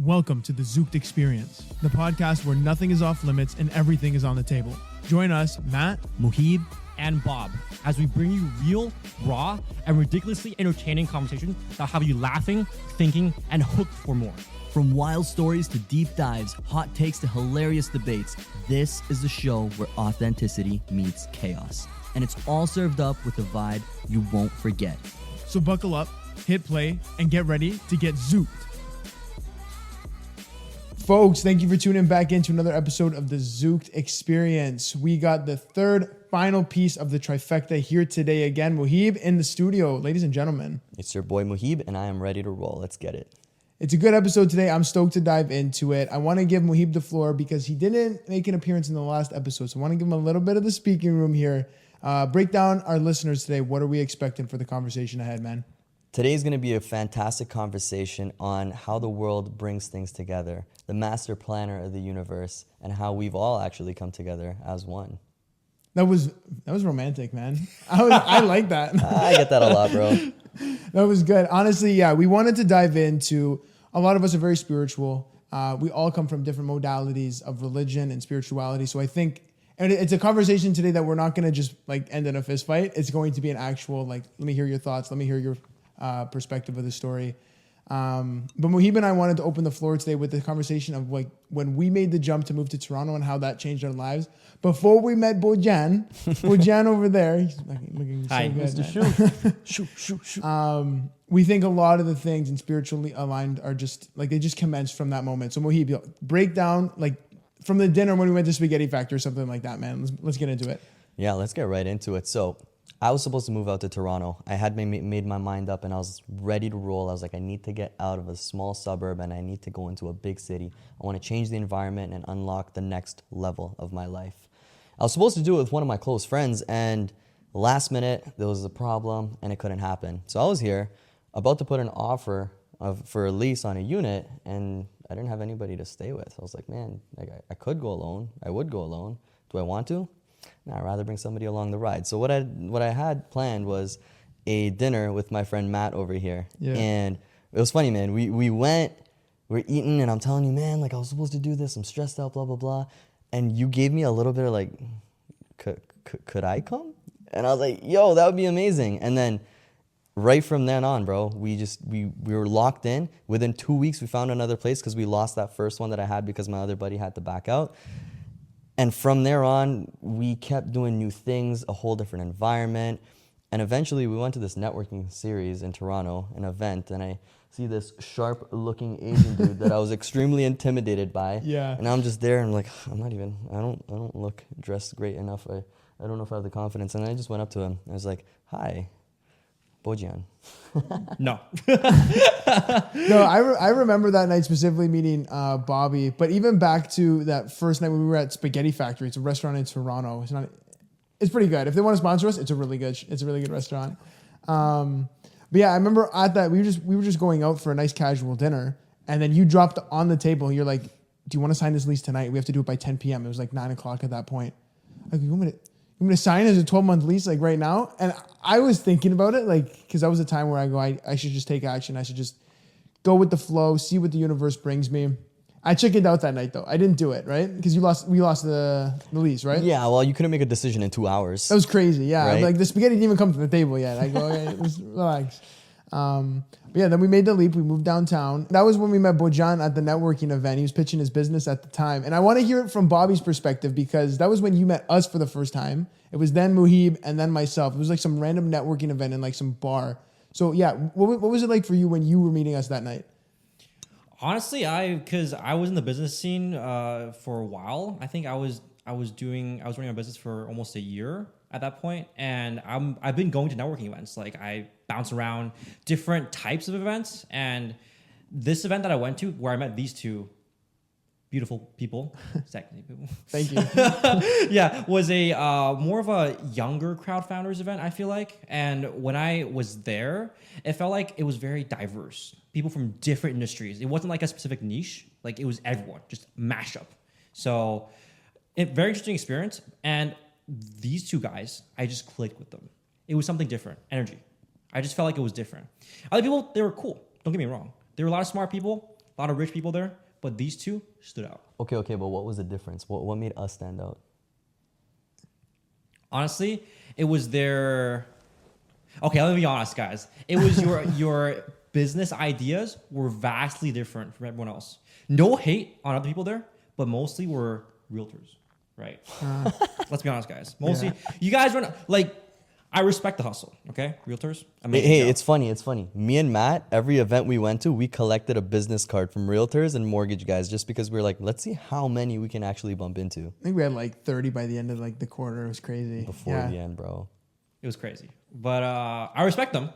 Welcome to the Zooked Experience, the podcast where nothing is off limits and everything is on the table. Join us, Matt, Muhib, and Bob, as we bring you real, raw, and ridiculously entertaining conversations that have you laughing, thinking, and hooked for more. From wild stories to deep dives, hot takes to hilarious debates, this is the show where authenticity meets chaos. And it's all served up with a vibe you won't forget. So buckle up, hit play, and get ready to get zooked. Folks, thank you for tuning back into another episode of the Zooked Experience. We got the third final piece of the trifecta here today again. Muhib in the studio, ladies and gentlemen. It's your boy Muhib, and I am ready to roll. Let's get it. It's a good episode today. I'm stoked to dive into it. I want to give Muhib the floor because he didn't make an appearance in the last episode. So I want to give him a little bit of the speaking room here. Break down our listeners today. What are we expecting for the conversation ahead, man? Today's going to be a fantastic conversation on how the world brings things together, the master planner of the universe, and how we've all actually come together as one. That was romantic, man. I like that. I get that a lot, bro. That was good. Honestly, yeah, we wanted to dive into, a lot of us are very spiritual. We all come from different modalities of religion and spirituality. So I think, and it's a conversation today that we're not going to just like end in a fist fight. It's going to be an actual, like, let me hear your thoughts. Let me hear your perspective of the story. But Muhib and I wanted to open the floor today with the conversation of like when we made the jump to move to Toronto and how that changed our lives. Before we met Bojan over there, he's looking Hi, so good. Mr. Shoot. We think a lot of the things in spiritually aligned are just like they just commenced from that moment. So Muhib, break down like from the dinner when we went to Spaghetti Factory or something like that, man. Let's get into it. Yeah, let's get right into it. So I was supposed to move out to Toronto. I had made my mind up and I was ready to roll. I was like, I need to get out of a small suburb and I need to go into a big city. I want to change the environment and unlock the next level of my life. I was supposed to do it with one of my close friends, and last minute there was a problem and it couldn't happen. So I was here about to put an offer for a lease on a unit, and I didn't have anybody to stay with. I was like, man, I could go alone. I would go alone. Do I want to? No, I'd rather bring somebody along the ride. So what I had planned was a dinner with my friend Matt over here. Yeah. And it was funny, man. We we're eating, and I'm telling you, man, like I was supposed to do this. I'm stressed out, blah, blah, blah. And you gave me a little bit of like, could I come? And I was like, yo, that would be amazing. And then right from then on, bro, we were locked in. Within 2 weeks, we found another place because we lost that first one that I had because my other buddy had to back out. And from there on, we kept doing new things, a whole different environment. And eventually we went to this networking series in Toronto, an event, and I see this sharp-looking Asian dude that I was extremely intimidated by. Yeah. And I'm just there and I'm like, I don't look dressed great enough. I don't know if I have the confidence. And I just went up to him. I was like, hi, Bojan. No. No, I remember that night specifically meeting Bobby, but even back to that first night when we were at Spaghetti Factory. It's a restaurant in Toronto. It's pretty good. If they want to sponsor us, it's a really good restaurant. But yeah, I remember at that we were just going out for a nice casual dinner, and then you dropped on the table. You're like, "Do you want to sign this lease tonight? We have to do it by 10 p.m." It was like 9 o'clock at that point. Like, you want me to sign as a 12-month lease like right now? And I was thinking about it, like, because that was a time where I go, I should just take action. I should just go with the flow, see what the universe brings me. I chickened out that night though. I didn't do it, right? Because we lost the lease, right? Yeah, well, you couldn't make a decision in 2 hours. That was crazy, yeah. Right? Like the spaghetti didn't even come to the table yet. I go, okay, just relax. But yeah, then we made the leap. We moved downtown. That was when we met Bojan at the networking event. He was pitching his business at the time. And I want to hear it from Bobby's perspective because that was when you met us for the first time. It was then Muhib and then myself. It was like some random networking event in like some bar. So yeah, what was it like for you when you were meeting us that night? Honestly, because I was in the business scene for a while. I think I was running a business for almost a year at that point, and I've been going to networking events. Like I bounce around different types of events, and this event that I went to, where I met these two beautiful people, sexy people. Thank you. Yeah, was a more of a younger crowd founders event, I feel like. And when I was there, it felt like it was very diverse. People from different industries. It wasn't like a specific niche. Like it was everyone, just mashed up. So, very interesting experience. And these two guys, I just clicked with them. It was something different, energy. I just felt like it was different. Other people, they were cool. Don't get me wrong. There were a lot of smart people. a lot of rich people there, but these two stood out. Okay, but what was the difference? What made us stand out? Honestly, it was their. Okay, let me be honest, guys. It was your business ideas were vastly different from everyone else. No hate on other people there, but mostly were realtors, right? Let's be honest, guys. Mostly, you guys run like. I respect the hustle, okay? Realtors, amazing. Hey, job. it's funny. Me and Matt, every event we went to, we collected a business card from realtors and mortgage guys just because we were like, let's see how many we can actually bump into. I think we had like 30 by the end of like the quarter. It was crazy. Before the end, bro. It was crazy. But I respect them,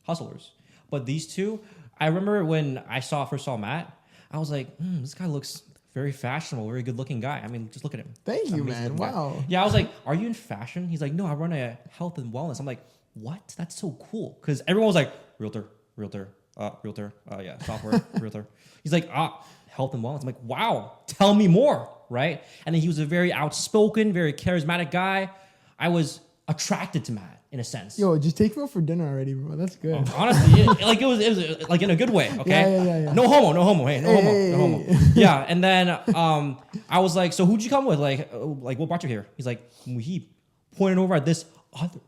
hustlers. But these two, I remember when I first saw Matt, I was like, this guy looks very fashionable, very good looking guy. I mean, just look at him. Thank you, Amazing man. looking guy. Wow. Yeah, I was like, are you in fashion? He's like, no, I run a health and wellness. I'm like, what? That's so cool. Because everyone was like, realtor, yeah, software, realtor. He's like, health and wellness. I'm like, wow, tell me more, right? And then he was a very outspoken, very charismatic guy. I was attracted to Matt in a sense. Yo, just take me out for dinner already, bro. That's good. Honestly, it was like in a good way. Okay. Yeah. No homo. Hey, no homo. Yeah. And then I was like, so who'd you come with? Like what brought you here? He's like, Muhib, pointing over at this other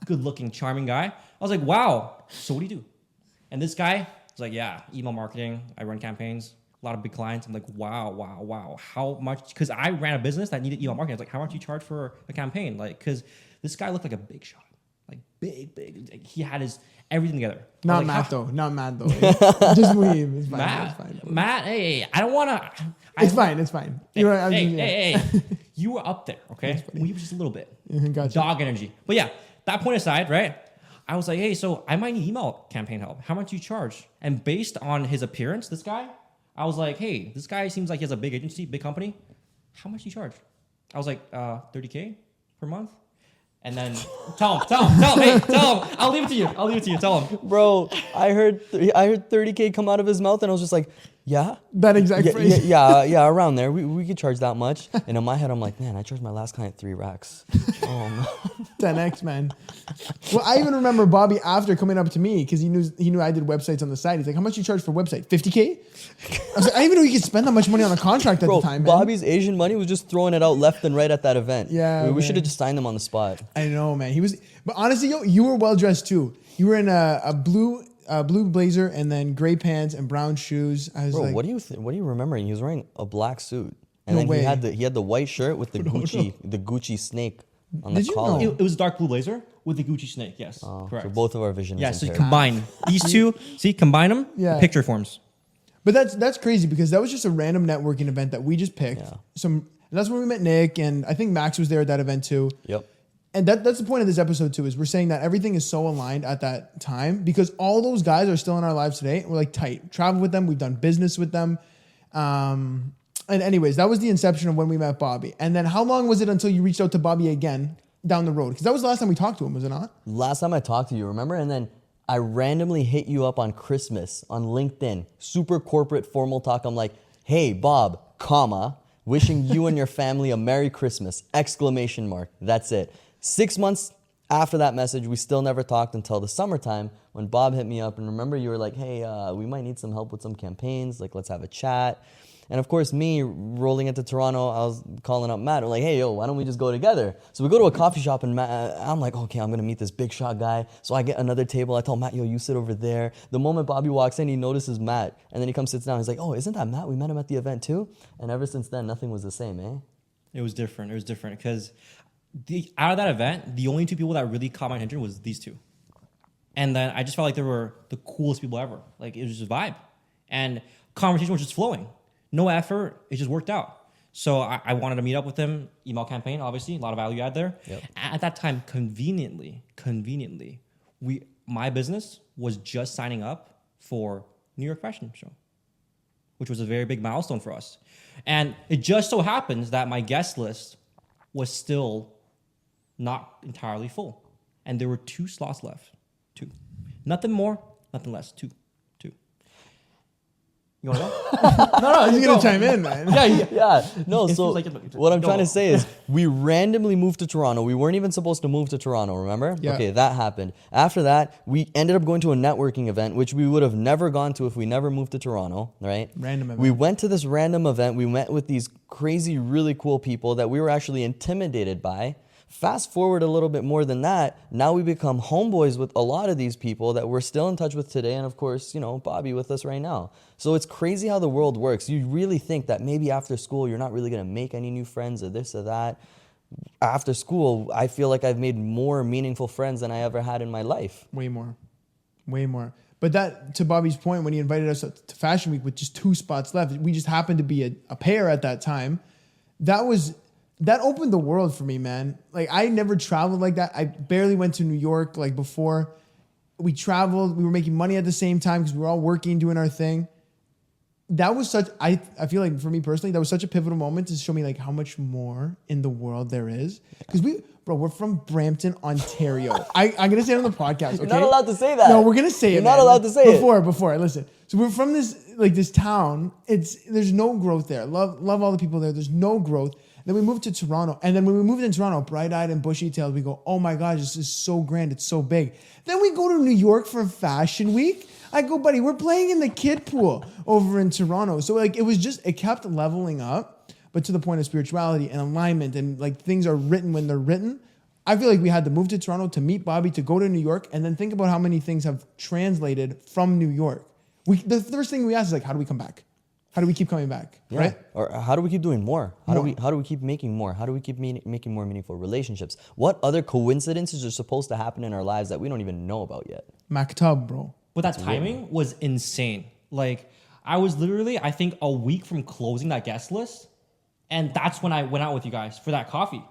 good-looking, charming guy. I was like, wow. So what do you do? And this guy was like, yeah, email marketing. I run campaigns. A lot of big clients. I'm like, wow. How much? Because I ran a business that needed email marketing. I was like, how much do you charge for a campaign? Like, because this guy looked like a big shot, like big. Like, he had his everything together. Not Matt though. Just Muhib. It's fine. Matt. Hey, I don't want to. It's fine. Hey, you were up there, okay? We were just a little bit. Gotcha. Dog energy. But yeah, that point aside, right? I was like, hey, so I might need email campaign help. How much do you charge? And based on his appearance, this guy, I was like, hey, this guy seems like he has a big agency, big company. How much do you charge? I was like, $30K per month. And then tell him. I'll leave it to you. Tell him. Bro, I heard 30K come out of his mouth and I was just like, yeah. That exact phrase. Yeah, around there. We could charge that much. And in my head, I'm like, man, I charged my last client 3 racks. 10x, man. Well, I even remember Bobby after coming up to me because he knew I did websites on the side. He's like, how much you charge for a website? $50K? I was like, I didn't even know you could spend that much money on a contract at the time, man. Bobby's Asian money was just throwing it out left and right at that event. Yeah, we should have just signed them on the spot. I know, man. But honestly, yo, you were well dressed too. You were in a blue blazer and then gray pants and brown shoes. I was like, what are you remembering? He was wearing a black suit, and No then way. he had the white shirt with the Gucci snake on the Did you collar. know? It was a dark blue blazer with the Gucci snake. Yes, correct. So both of our vision. Yeah, is so you impaired. combine these two. See, combine them. Yeah. The picture forms. But that's crazy because that was just a random networking event that we just picked. Yeah. And that's when we met Nick, and I think Max was there at that event too. Yep. And that's the point of this episode too, is we're saying that everything is so aligned at that time because all those guys are still in our lives today. We're like tight. Traveled with them. We've done business with them. And anyways, that was the inception of when we met Bobby. And then how long was it until you reached out to Bobby again down the road? Because that was the last time we talked to him, was it not? Last time I talked to you, remember? And then I randomly hit you up on Christmas on LinkedIn. Super corporate formal talk. I'm like, hey, Bob, wishing you and your family a Merry Christmas, ! That's it. 6 months after that message, we still never talked until the summertime when Bob hit me up. And remember, you were like, hey, we might need some help with some campaigns. Like, let's have a chat. And of course, me rolling into Toronto, I was calling up Matt. I'm like, hey, yo, why don't we just go together? So we go to a coffee shop and I'm like, okay, I'm going to meet this big shot guy. So I get another table. I tell Matt, yo, you sit over there. The moment Bobby walks in, he notices Matt. And then he comes, sits down. He's like, oh, isn't that Matt? We met him at the event too. And ever since then, nothing was the same, eh? It was different because out of that event, the only two people that really caught my attention was these two. And then I just felt like they were the coolest people ever. Like, it was just a vibe. And conversation was just flowing. No effort. It just worked out. So I wanted to meet up with them. Email campaign, obviously. A lot of value add there. Yep. At that time, conveniently, my business was just signing up for New York Fashion Show, which was a very big milestone for us. And it just so happens that my guest list was still not entirely full. And there were 2 slots left. 2. Nothing more, nothing less. 2. You want to go? No, he's going to chime in, man. Yeah, no, It so feels like what I'm no. trying to say is we randomly moved to Toronto. We weren't even supposed to move to Toronto, remember? Yeah. Okay, that happened. After that, we ended up going to a networking event, which we would have never gone to if we never moved to Toronto, right? Random event. We went to this random event. We met with these crazy, really cool people that we were actually intimidated by. Fast forward a little bit more than that, now we become homeboys with a lot of these people that we're still in touch with today, and of course, you know, Bobby with us right now. So it's crazy how the world works. You really think that maybe after school you're not really gonna make any new friends or this or that. After school, I feel like I've made more meaningful friends than I ever had in my life. Way more. But that, to Bobby's point, when he invited us to Fashion Week with just 2 spots left, we just happened to be a pair at that time. That opened the world for me, man. Like, I never traveled like that. I barely went to New York like before. We traveled. We were making money at the same time because we were all working, doing our thing. That was such, I feel like for me personally, that was such a pivotal moment to show me like how much more in the world there is. Because we're from Brampton, Ontario. I'm going to say it on the podcast, okay? You're not allowed to say that. No, we're going to say it, You're not man. allowed to say it. Before, listen. So we're from this town. There's no growth there. Love all the people there. There's no growth. Then we moved to Toronto. And then when we moved in Toronto, bright-eyed and bushy-tailed, we go, oh my gosh, this is so grand. It's so big. Then we go to New York for Fashion Week. I go, buddy, we're playing in the kid pool over in Toronto. So like it kept leveling up, but to the point of spirituality and alignment and like things are written when they're written. I feel like we had to move to Toronto to meet Bobby, to go to New York, and then think about how many things have translated from New York. The first thing we ask is like, how do we come back? How do we keep coming back? Yeah. Right? Or how do we keep doing more? How do we keep making more? How do we keep making more meaningful relationships? What other coincidences are supposed to happen in our lives that we don't even know about yet? Maktub, bro. But that timing was insane. Like, I was literally, I think, a week from closing that guest list. And that's when I went out with you guys for that coffee.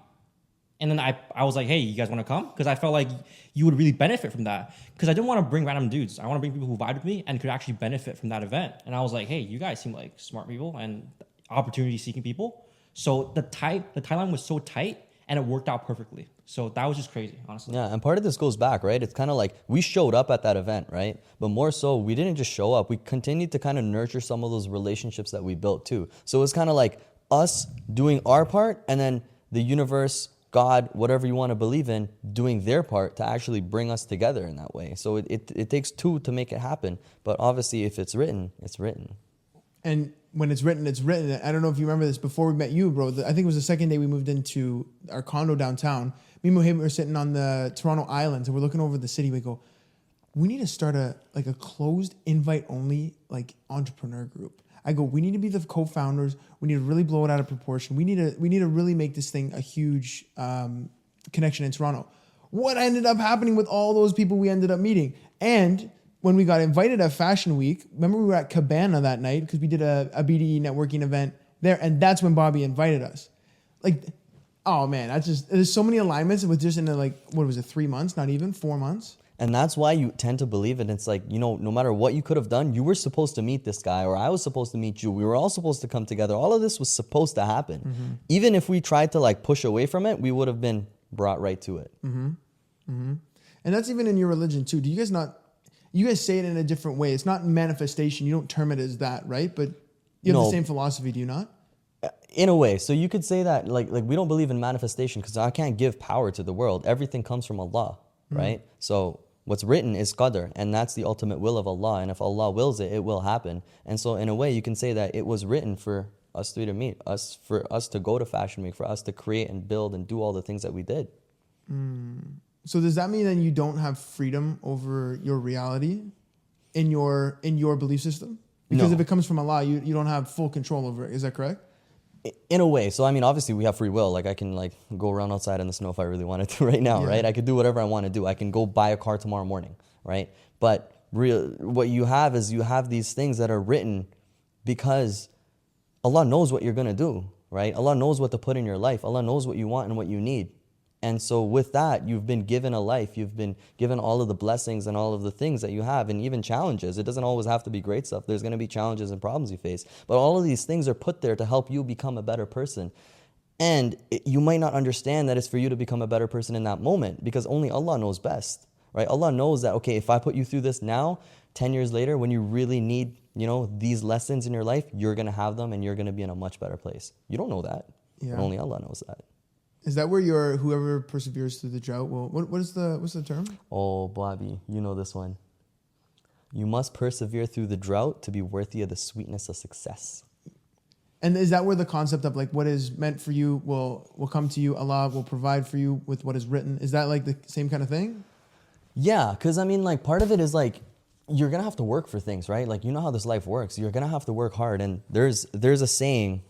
And then I was like, hey, you guys want to come? Because I felt like you would really benefit from that. Because I didn't want to bring random dudes. I want to bring people who vibed with me and could actually benefit from that event. And I was like, hey, you guys seem like smart people and opportunity-seeking people. So the timeline was so tight and it worked out perfectly. So that was just crazy, honestly. Yeah, and part of this goes back, right? It's kind of like we showed up at that event, right? But more so, we didn't just show up. We continued to kind of nurture some of those relationships that we built too. So it's kind of like us doing our part and then the universe, God, whatever you want to believe in, doing their part to actually bring us together in that way. So it takes 2 to make it happen. But obviously, if it's written, it's written. And when it's written, it's written. I don't know if you remember this before we met you, bro. I think it was the second day we moved into our condo downtown. Me and Muhib were sitting on the Toronto Islands and we're looking over the city. We go, we need to start a closed invite only like entrepreneur group. I go, we need to be the co-founders. We need to really blow it out of proportion. We need to really make this thing a huge connection in Toronto. What ended up happening with all those people we ended up meeting? And when we got invited at Fashion Week, remember we were at Cabana that night because we did a BDE networking event there. And that's when Bobby invited us. Like, oh man, there's so many alignments with just in like, what was it, 3 months, not even 4 months? And that's why you tend to believe it. It's like, you know, no matter what you could have done, you were supposed to meet this guy or I was supposed to meet you. We were all supposed to come together. All of this was supposed to happen. Mm-hmm. Even if we tried to like push away from it, we would have been brought right to it. Mm-hmm. Mm-hmm. And that's even in your religion too. You guys say it in a different way. It's not manifestation. You don't term it as that, right? But you have the same philosophy, do you not? In a way. So you could say that like we don't believe in manifestation because I can't give power to the world. Everything comes from Allah, right? So what's written is qadr, and that's the ultimate will of Allah. And if Allah wills it, it will happen. And so in a way, you can say that it was written for us three to meet, for us to go to Fashion Week, for us to create and build and do all the things that we did. So does that mean that you don't have freedom over your reality in your belief system? Because No. if it comes from Allah, you don't have full control over it. Is that correct? In a way. So, I mean, obviously we have free will. Like I can like go around outside in the snow if I really wanted to right now, Yeah. right? I could do whatever I want to do. I can go buy a car tomorrow morning, right? But what you have is you have these things that are written because Allah knows what you're going to do, right? Allah knows what to put in your life. Allah knows what you want and what you need. And so with that, you've been given a life. You've been given all of the blessings and all of the things that you have and even challenges. It doesn't always have to be great stuff. There's going to be challenges and problems you face. But all of these things are put there to help you become a better person. And you might not understand that it's for you to become a better person in that moment because only Allah knows best, right? Allah knows that, okay, if I put you through this now, 10 years later, when you really need, these lessons in your life, you're going to have them and you're going to be in a much better place. You don't know that. Yeah. But only Allah knows that. Is that where whoever perseveres through the drought? Well, what's the term? Oh, Bobby, you know this one. You must persevere through the drought to be worthy of the sweetness of success. And is that where the concept of like what is meant for you will come to you? Allah will provide for you with what is written. Is that like the same kind of thing? Yeah, because I mean, like, part of it is like, you're going to have to work for things, right? Like, you know how this life works. You're going to have to work hard. And there's a saying,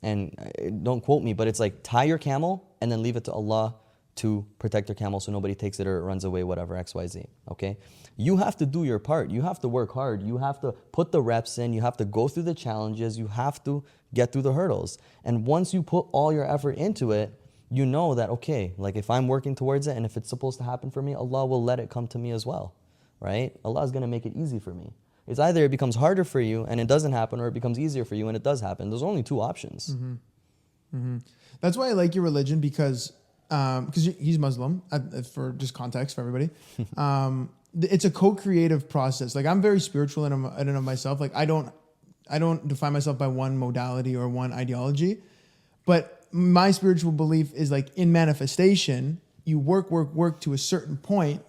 and don't quote me, but it's like, tie your camel and then leave it to Allah to protect your camel so nobody takes it or it runs away, whatever, XYZ, okay? You have to do your part. You have to work hard. You have to put the reps in. You have to go through the challenges. You have to get through the hurdles. And once you put all your effort into it, you know that, okay, like if I'm working towards it and if it's supposed to happen for me, Allah will let it come to me as well, right? Allah is going to make it easy for me. It's either it becomes harder for you and it doesn't happen, or it becomes easier for you and it does happen. There's only two options. Mm-hmm. Mm-hmm. That's why I like your religion, because he's Muslim, for just context for everybody. It's a co-creative process. Like, I'm very spiritual in and of myself. Like, I don't define myself by one modality or one ideology, but my spiritual belief is like in manifestation, you work to a certain point,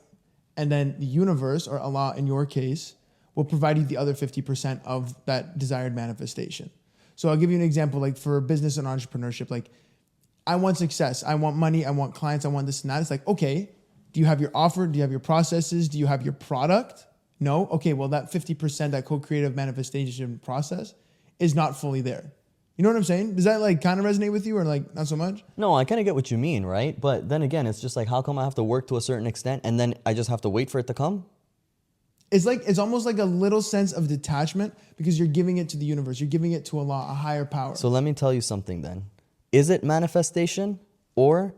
and then the universe, or Allah in your case, will provide you the other 50% of that desired manifestation. So I'll give you an example, like for business and entrepreneurship, like I want success, I want money, I want clients, I want this and that. It's like, okay, do you have your offer? Do you have your processes? Do you have your product? No? Okay, well, that 50%, that co-creative manifestation process is not fully there. You know what I'm saying? Does that like kind of resonate with you, or like not so much? No, I kind of get what you mean, right? But then again, it's just like, how come I have to work to a certain extent and then I just have to wait for it to come? It's almost like a little sense of detachment, because you're giving it to the universe. You're giving it to Allah, a higher power. So let me tell you something then. Is it manifestation, or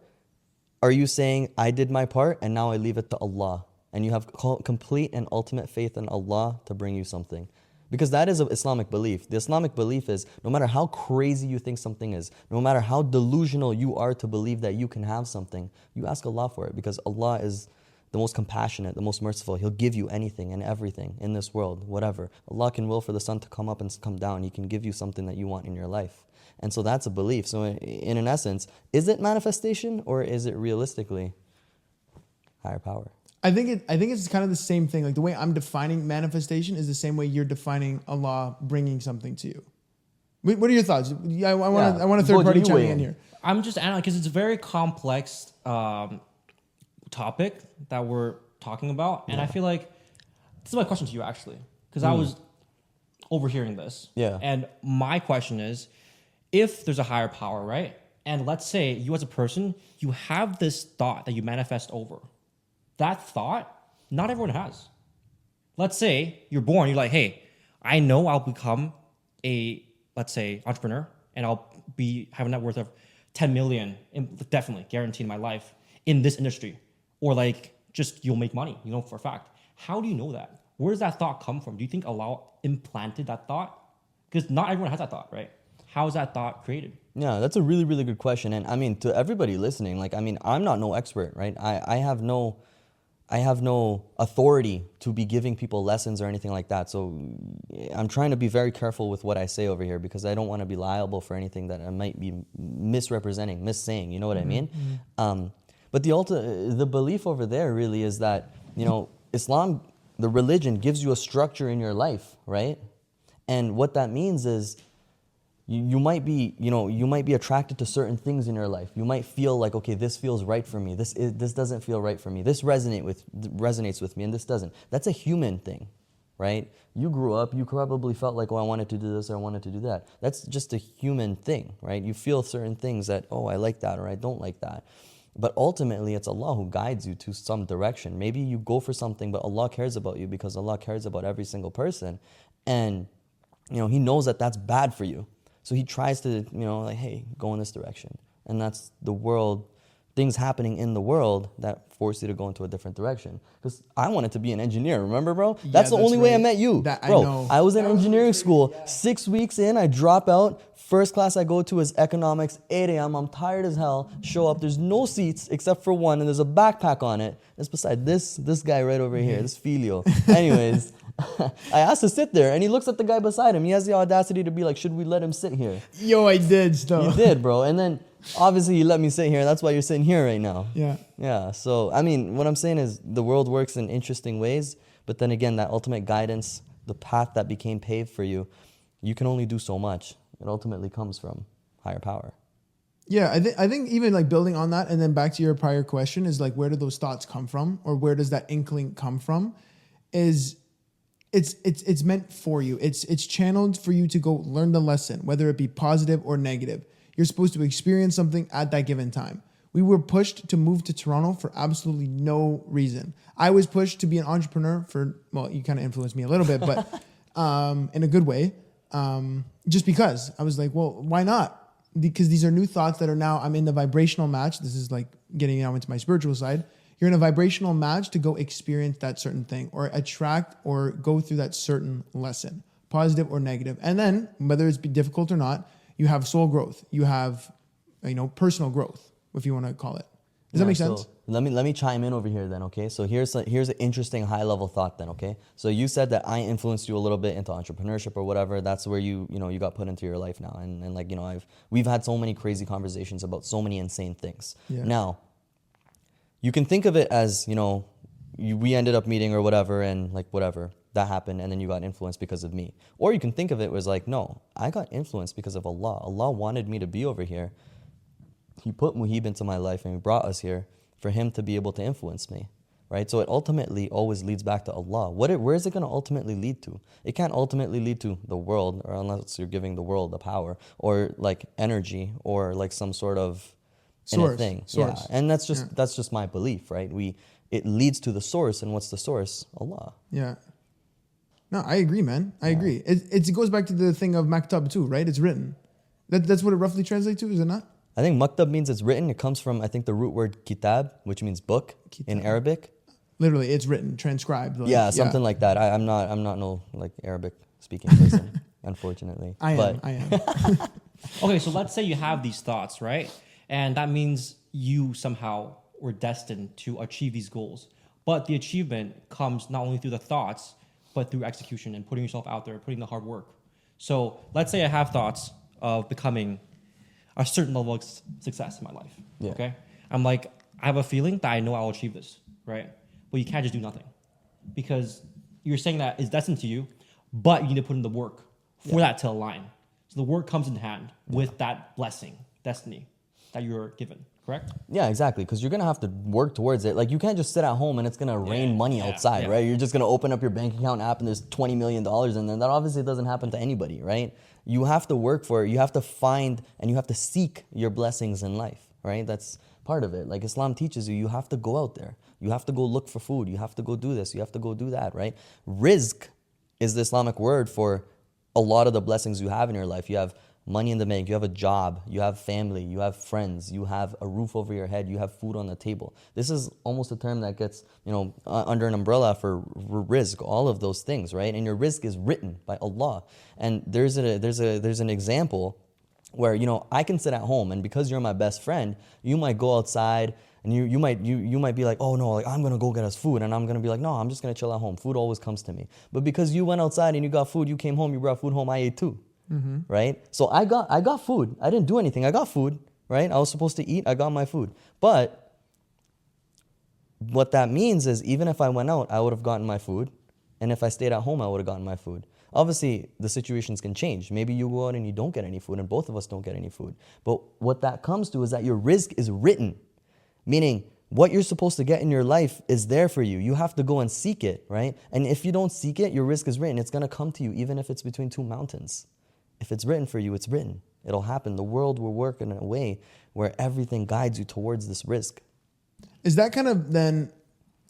are you saying I did my part and now I leave it to Allah, and you have complete and ultimate faith in Allah to bring you something? Because that is an Islamic belief. The Islamic belief is, no matter how crazy you think something is, no matter how delusional you are to believe that you can have something, you ask Allah for it, because Allah is the most compassionate, the most merciful. He'll give you anything and everything in this world, whatever. Allah can will for the sun to come up and come down. He can give you something that you want in your life. And so that's a belief. So in an essence, is it manifestation, or is it realistically higher power? I think it's kind of the same thing. Like the way I'm defining manifestation is the same way you're defining Allah bringing something to you. What are your thoughts? I want a third party chiming in here. I'm just analyzing, because it's a very complex topic that we're talking about, and I feel like this is my question to you, actually, because I was overhearing this. Yeah. And my question is, if there's a higher power, right? And let's say you as a person, you have this thought that you manifest over. That thought, not everyone has. Let's say you're born, you're like, hey, I know I'll become a, let's say, entrepreneur, and I'll have a net worth of 10 million, definitely guaranteed in my life, in this industry. Or like, just you'll make money, for a fact. How do you know that? Where does that thought come from? Do you think Allah implanted that thought? Because not everyone has that thought, right? How is that thought created? Yeah, that's a really, really good question. And I mean, to everybody listening, like, I mean, I'm not no expert, right? I have no authority to be giving people lessons or anything like that. So I'm trying to be very careful with what I say over here, because I don't want to be liable for anything that I might be misrepresenting, missaying, you know what I mean? Mm-hmm. But the belief over there really is that, Islam, the religion, gives you a structure in your life, right? And what that means is, you might be attracted to certain things in your life. You might feel like, okay, this feels right for me. This doesn't feel right for me. This resonates with me, and this doesn't. That's a human thing, right? You grew up, you probably felt like, oh, I wanted to do this or I wanted to do that. That's just a human thing, right? You feel certain things that, oh, I like that or I don't like that. But ultimately, it's Allah who guides you to some direction. Maybe you go for something, but Allah cares about you, because Allah cares about every single person. And, He knows that that's bad for you. So He tries to, like, hey, go in this direction. And that's the world, things happening in the world that force you to go into a different direction. Because I wanted to be an engineer, remember, bro? That's the only way I met you. Bro, I was in engineering school. 6 weeks in, I drop out. First class I go to is economics, 8 a.m. I'm tired as hell. Show up. There's no seats except for one, and there's a backpack on it. It's beside this guy right over here, this filio. Anyways, I asked to sit there, and he looks at the guy beside him. He has the audacity to be like, should we let him sit here? Yo, I did stuff. He did, bro. And then obviously he let me sit here. That's why you're sitting here right now. Yeah. Yeah. So, I mean, what I'm saying is the world works in interesting ways. But then again, that ultimate guidance, the path that became paved for you, you can only do so much. It ultimately comes from higher power. Yeah, I think even like building on that, and then back to your prior question is like, where do those thoughts come from, or where does that inkling come from? Is it's meant for you. It's channeled for you to go learn the lesson, whether it be positive or negative. You're supposed to experience something at that given time. We were pushed to move to Toronto for absolutely no reason. I was pushed to be an entrepreneur for, well, you kind of influenced me a little bit, but in a good way. Just because I was like, well, why not? Because these are new thoughts that are now, I'm in the vibrational match. This is like getting now into my spiritual side. You're in a vibrational match to go experience that certain thing or attract or go through that certain lesson, positive or negative. And then whether it's difficult or not, you have soul growth. You have, personal growth, if you want to call it. Does that make sense? So let me chime in over here then, okay? So here's an interesting high level thought then, okay? So you said that I influenced you a little bit into entrepreneurship or whatever. That's where you got put into your life now, and like we've had so many crazy conversations about so many insane things. Yeah. Now, you can think of it as we ended up meeting or whatever, and like whatever that happened, and then you got influenced because of me. Or you can think of it as like, no, I got influenced because of Allah. Allah wanted me to be over here. He put Muhib into my life and he brought us here for him to be able to influence me, right? So it ultimately always leads back to Allah. Where is it going to ultimately lead to? It can't ultimately lead to the world, or unless you're giving the world the power, or like energy, or like some sort of source. Thing. Source. Yeah, and that's just my belief, right? It leads to the source, and what's the source? Allah. Yeah. No, I agree, man. I agree. It goes back to the thing of maktab too, right? It's written. That's what it roughly translates to, is it not? I think maktab means it's written. It comes from, I think, the root word kitab, which means book in Arabic. Literally, it's written, transcribed. Like, something like that. I'm not no like Arabic speaking person, unfortunately. I am. Okay, so let's say you have these thoughts, right? And that means you somehow were destined to achieve these goals. But the achievement comes not only through the thoughts, but through execution and putting yourself out there, putting the hard work. So let's say I have thoughts of becoming a certain level of success in my life. Yeah. Okay. I'm like, I have a feeling that I know I'll achieve this, right? But you can't just do nothing, because you're saying that it's destined to you, but you need to put in the work for that to align. So the work comes in hand with that blessing, destiny that you're given, correct? Yeah, exactly. Because you're going to have to work towards it. Like, you can't just sit at home and it's going to rain money outside, right? You're just going to open up your bank account app and there's $20 million in there. That obviously doesn't happen to anybody, right? You have to work for it. You have to find and you have to seek your blessings in life, right? That's part of it. Like Islam teaches you, you have to go out there. You have to go look for food. You have to go do this. You have to go do that, right? Rizq is the Islamic word for a lot of the blessings you have in your life. You have money in the bank, you have a job, you have family, you have friends, you have a roof over your head, you have food on the table. This is almost a term that gets, under an umbrella for rizq, all of those things, right? And your rizq is written by Allah. And there's an example where, I can sit at home, and because you're my best friend, you might go outside and you might be like, oh no, like, I'm gonna go get us food, and I'm gonna be like, no, I'm just gonna chill at home. Food always comes to me. But because you went outside and you got food, you came home, you brought food home, I ate too. Mm-hmm. Right? So I got food. I didn't do anything. I got food, right? I was supposed to eat. I got my food. But what that means is, even if I went out, I would have gotten my food. And if I stayed at home, I would have gotten my food. Obviously, the situations can change. Maybe you go out and you don't get any food, and both of us don't get any food. But what that comes to is that your rizq is written, meaning what you're supposed to get in your life is there for you. You have to go and seek it, right? And if you don't seek it, your rizq is written. It's going to come to you, even if it's between two mountains. If it's written for you, it's written. It'll happen. The world will work in a way where everything guides you towards this rizq. Is that kind of then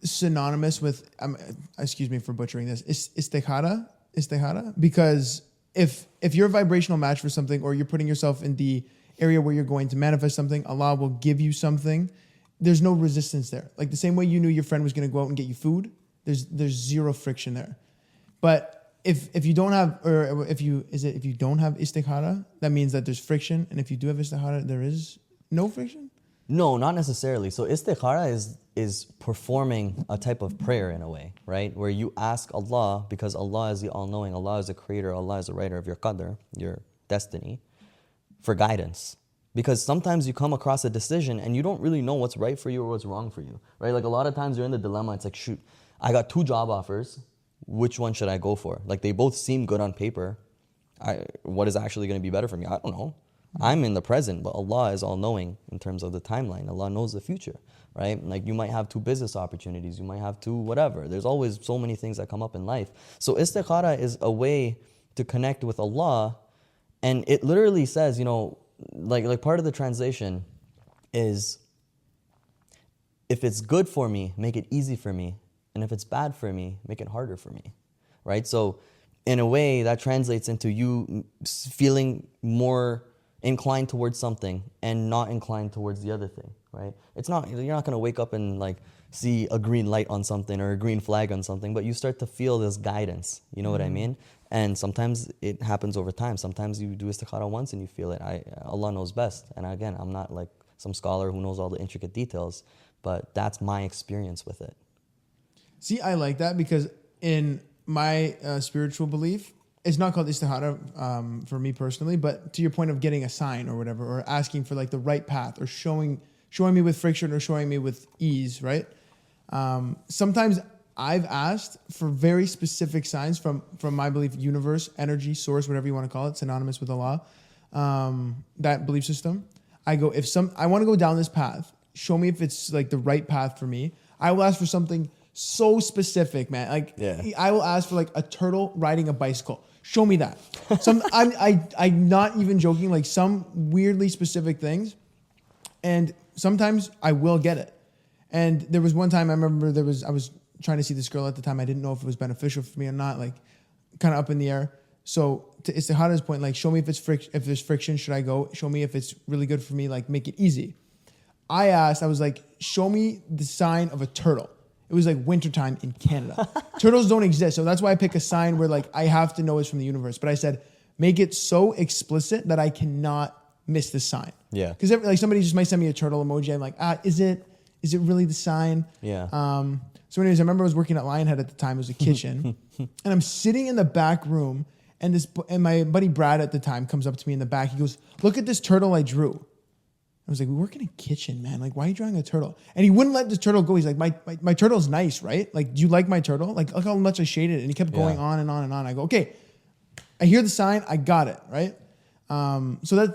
synonymous with, excuse me for butchering this, istikhara? Because if you're a vibrational match for something, or you're putting yourself in the area where you're going to manifest something, Allah will give you something. There's no resistance there. Like the same way you knew your friend was going to go out and get you food, there's zero friction there. But if you don't have, or if you don't have istikhara, that means that there's friction. And if you do have istikhara, there is no friction. No, not necessarily. So istikhara is performing a type of prayer in a way, right? Where you ask Allah, because Allah is the all-knowing, Allah is the creator, Allah is the writer of your qadr, your destiny, for guidance. Because sometimes you come across a decision and you don't really know what's right for you or what's wrong for you, right? Like a lot of times you're in the dilemma. It's like, shoot, I got 2 job offers. Which one should I go for? Like they both seem good on paper. What is actually going to be better for me? I don't know. I'm in the present, but Allah is all-knowing in terms of the timeline. Allah knows the future, right? Like you might have 2 business opportunities. You might have 2 whatever. There's always so many things that come up in life. So istikhara is a way to connect with Allah. And it literally says, you know, like part of the translation is, if it's good for me, make it easy for me. And if it's bad for me, make it harder for me, right? So in a way, that translates into you feeling more inclined towards something and not inclined towards the other thing, right? It's not, you're not going to wake up and like see a green light on something or a green flag on something, but you start to feel this guidance, you know what I mean? And sometimes it happens over time. Sometimes you do istikhara once and you feel it. Allah knows best. And again, I'm not like some scholar who knows all the intricate details, but that's my experience with it. See, I like that because in my spiritual belief, it's not called istikhara for me personally, but to your point of getting a sign or whatever, or asking for like the right path, or showing me with friction or showing me with ease, right? Sometimes I've asked for very specific signs from my belief, universe, energy, source, whatever you want to call it, synonymous with Allah, that belief system. I go, I want to go down this path, show me if it's like the right path for me. I will ask for something so specific, man. Like I will ask for like a turtle riding a bicycle. Show me that. I'm not even joking, like some weirdly specific things. And sometimes I will get it. And there was one time I remember I was trying to see this girl at the time. I didn't know if it was beneficial for me or not, like kind of up in the air. So to Istihara's point, like show me if there's friction, should I go? Show me if it's really good for me, like make it easy. I was like, show me the sign of a turtle. It was like wintertime in Canada. Turtles don't exist. So that's why I pick a sign where like I have to know it's from the universe. But I said, make it so explicit that I cannot miss the sign. Yeah. Because like somebody just might send me a turtle emoji. I'm like, is it really the sign? Yeah. So anyways, I remember I was working at Lionhead at the time. It was a kitchen. And I'm sitting in the back room and my buddy Brad at the time comes up to me in the back. He goes, look at this turtle I drew. I was like, we work in a kitchen, man. Like, why are you drawing a turtle? And he wouldn't let the turtle go. He's like, my turtle's nice, right? Like, do you like my turtle? Like, look how much I shaded it. And he kept going on and on and on. I go, okay, I hear the sign. I got it, right? So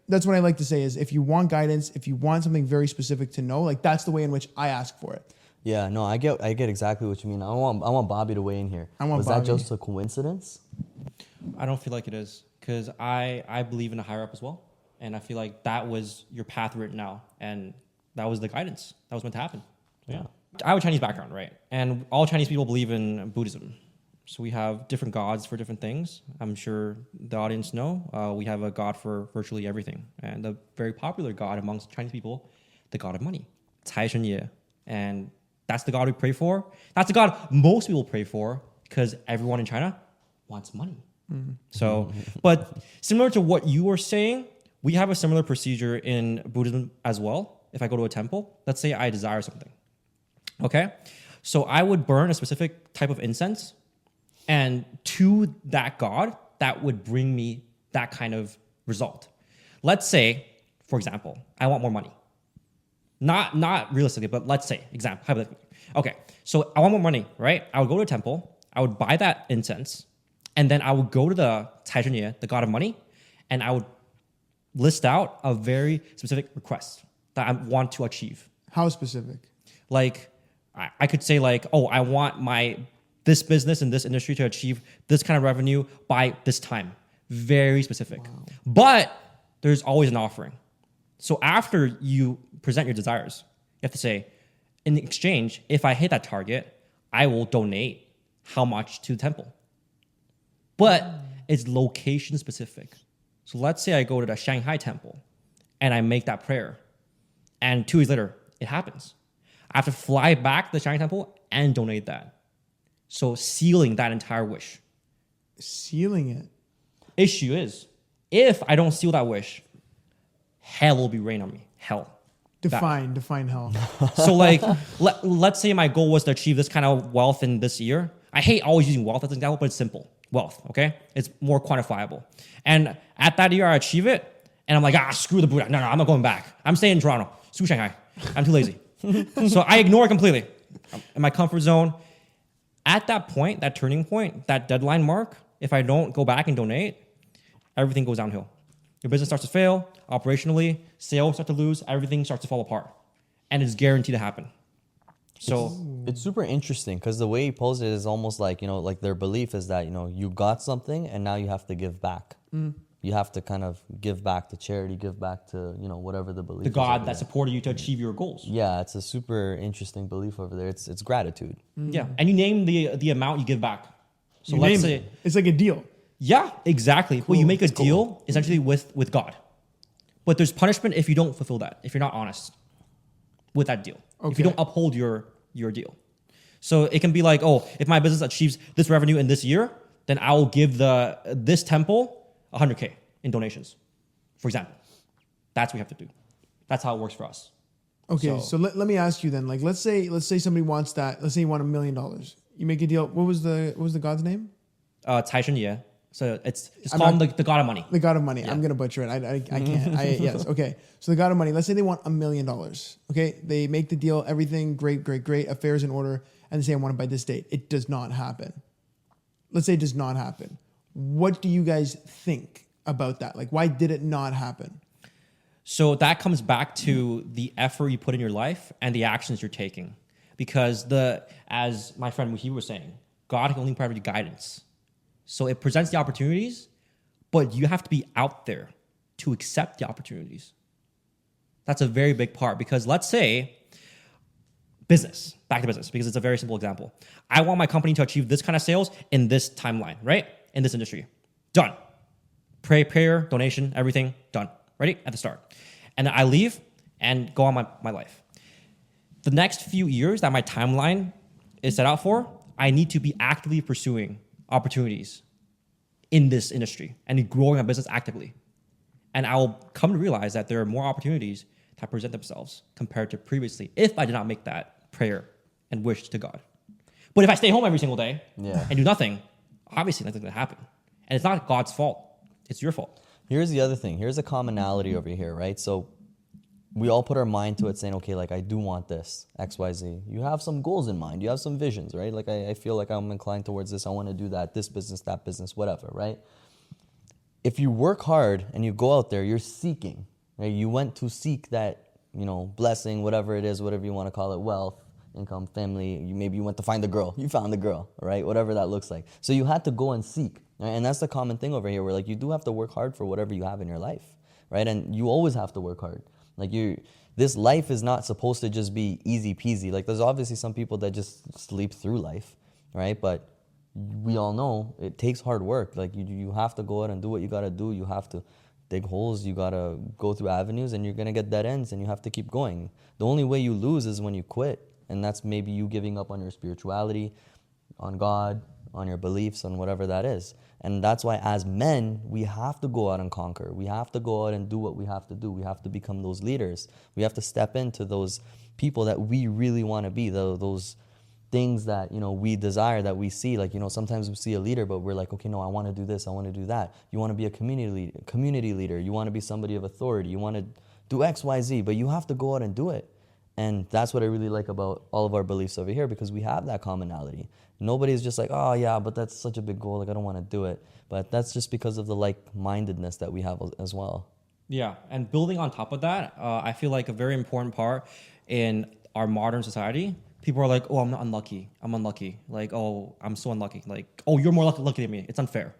that's what I like to say is if you want guidance, if you want something very specific to know, like that's the way in which I ask for it. Yeah, no, I get exactly what you mean. I want Bobby to weigh in here. Was that just a coincidence? I don't feel like it is, because I believe in a higher up as well. And I feel like that was your path written out. And that was the guidance. That was meant to happen. So, yeah. I have a Chinese background, right? And all Chinese people believe in Buddhism. So we have different gods for different things. I'm sure the audience know. We have a god for virtually everything. And the very popular god amongst Chinese people, the god of money, Cai Shen Ye. And that's the god we pray for. That's the god most people pray for because everyone in China wants money. Mm-hmm. So, but similar to what you were saying, we have a similar procedure in Buddhism as well. If I go to a temple, let's say I desire something. Okay? So I would burn a specific type of incense, and to that god, that would bring me that kind of result. Let's say, for example, I want more money. Not realistically, but let's say, example, hypothetically. Okay, so I want more money, right? I would go to a temple, I would buy that incense, and then I would go to the Cai Shen Ye, the god of money, and I would list out a very specific request that I want to achieve. How specific? Like, I could say like, oh, I want this business and this industry to achieve this kind of revenue by this time. Very specific. Wow. But there's always an offering. So after you present your desires, you have to say, in exchange, if I hit that target, I will donate how much to the temple. But it's location specific. So let's say I go to the Shanghai temple and I make that prayer. And 2 years later, it happens. I have to fly back to the Shanghai temple and donate that. So sealing that entire wish. Sealing it? Issue is, if I don't seal that wish, hell will be rain on me. Hell. Define hell. So like, let's say my goal was to achieve this kind of wealth in this year. I hate always using wealth as an example, but it's simple. Wealth, okay? It's more quantifiable. And at that year, I achieve it, and I'm like, screw the Buddha. No, I'm not going back. I'm staying in Toronto. Screw Shanghai. I'm too lazy. So I ignore it completely. I'm in my comfort zone. At that point, that turning point, that deadline mark, if I don't go back and donate, everything goes downhill. Your business starts to fail operationally, sales start to lose, everything starts to fall apart. And it's guaranteed to happen. So it's super interesting because the way he posed it is almost like, like their belief is that, you got something and now you have to give back. You have to kind of give back to charity, give back to, whatever the belief the is God over that there. supported you to achieve your goals. Yeah, it's a super interesting belief over there. It's gratitude. Yeah. And you name the amount you give back. So You let's name say, it. It's like a deal. yeah, exactly. Well, you make a deal essentially with God. But there's punishment if you don't fulfill that, if you're not honest with that deal. If you Okay. don't uphold your deal. So it can be like, if my business achieves this revenue in this year, then I will give this temple 100K in donations, for example. That's what you have to do. That's how it works for us. Okay, so let me ask you then. Like, let's say somebody wants that. Let's say you want $1 million. You make a deal. What was the god's name? Tai Shen Ye. So it's called the God of money. The god of money. Yeah. I'm gonna butcher it. I can't. Yes. Okay. So the god of money. Let's say they want $1 million. Okay. They make the deal. Everything great. Affairs in order. And they say I want it by this date. It does not happen. Let's say it does not happen. What do you guys think about that? Like, why did it not happen? So that comes back to the effort you put in your life and the actions you're taking. Because as my friend Muhib was saying, God can only provide you guidance. So it presents the opportunities, but you have to be out there to accept the opportunities. That's a very big part because let's say back to business, because it's a very simple example. I want my company to achieve this kind of sales in this timeline, right? In this industry. Done. Prayer, donation, everything, done. Ready? At the start. And then I leave and go on my life. The next few years that my timeline is set out for, I need to be actively pursuing opportunities in this industry and growing my business actively. And I will come to realize that there are more opportunities that present themselves compared to previously if I did not make that prayer and wish to God. But if I stay home every single day and do nothing, obviously nothing's going to happen. And it's not God's fault. It's your fault. Here's the other thing. Here's a commonality over here, right? So we all put our mind to it saying, okay, like I do want this, X, Y, Z. You have some goals in mind. You have some visions, right? Like I feel like I'm inclined towards this. I want to do that, this business, that business, whatever, right? If you work hard and you go out there, you're seeking, right? You went to seek that, blessing, whatever it is, whatever you want to call it, wealth, income, family. Maybe you went to find the girl. You found the girl, right? Whatever that looks like. So you had to go and seek, right? And that's the common thing over here where like you do have to work hard for whatever you have in your life, right? And you always have to work hard. Like this life is not supposed to just be easy peasy. Like there's obviously some people that just sleep through life, right? But we all know it takes hard work. Like you have to go out and do what you got to do. You have to dig holes. You got to go through avenues and you're going to get dead ends and you have to keep going. The only way you lose is when you quit. And that's maybe you giving up on your spirituality, on God, on your beliefs, on whatever that is. And that's why as men, we have to go out and conquer. We have to go out and do what we have to do. We have to become those leaders. We have to step into those people that we really want to be, those things that, we desire, that we see. Like, sometimes we see a leader, but we're like, okay, no, I want to do this. I want to do that. You want to be a community leader. You want to be somebody of authority. You want to do X, Y, Z, but you have to go out and do it. And that's what I really like about all of our beliefs over here, because we have that commonality. Nobody's just like, oh yeah, but that's such a big goal, like I don't want to do it. But that's just because of the like-mindedness that we have as well. Yeah, and building on top of that, I feel like a very important part in our modern society, people are like, oh, I'm not unlucky. I'm unlucky. Like, oh, I'm so unlucky. Like, oh, you're more lucky than me. It's unfair.